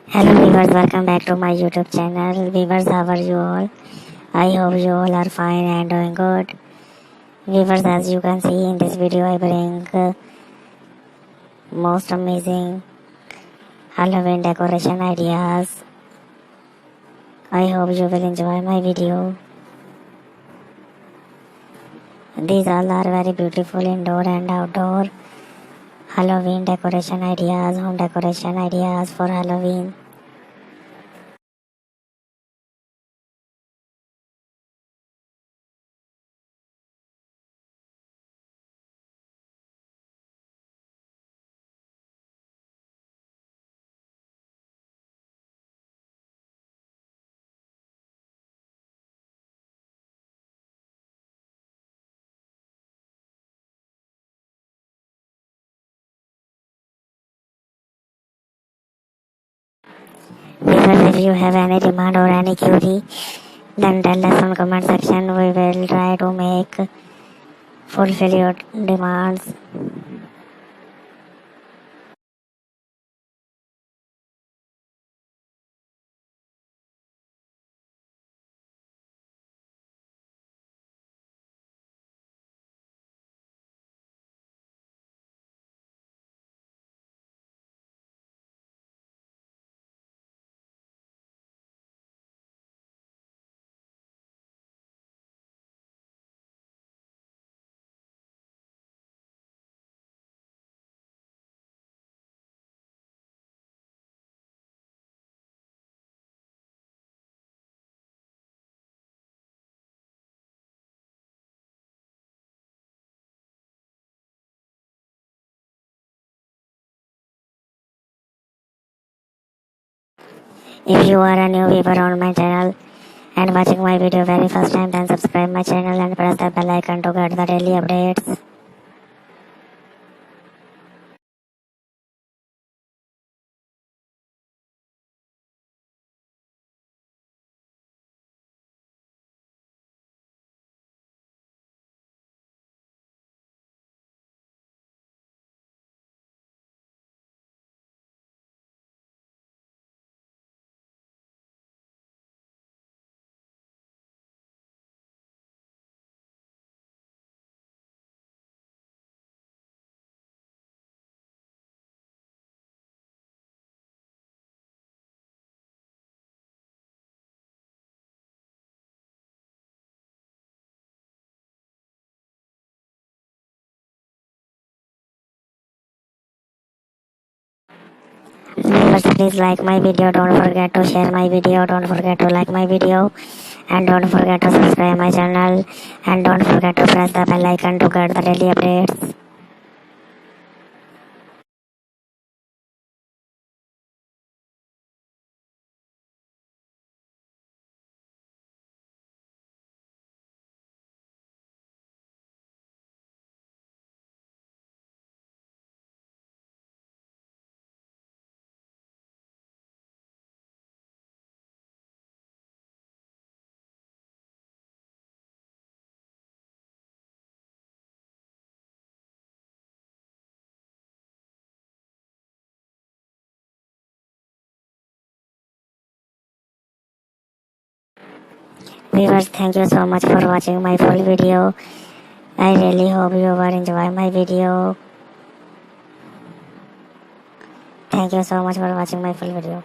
Hello viewers, welcome back to my YouTube channel. Viewers, how are you all? I hope you all are fine and doing good. Viewers, as you can see in this video, I bring most amazing Halloween decoration ideas. I hope you will enjoy my video. These all are very beautiful indoor and outdoor Halloween decoration ideas, home decoration ideas for Halloween. Viewers, if you have any demand or any query, then tell us on comment section. We will try to make fulfill your demands. If you are a new viewer on my channel and watching my video very first time, then subscribe my channel and press the bell icon to get the daily updates. Viewers, please like my video, don't forget to share my video, don't forget to like my video, and don't forget to subscribe my channel, and don't forget to press the bell icon to get the daily updates. Viewers, thank you so much for watching my full video. I really hope you will enjoy my video. Thank you so much for watching my full video.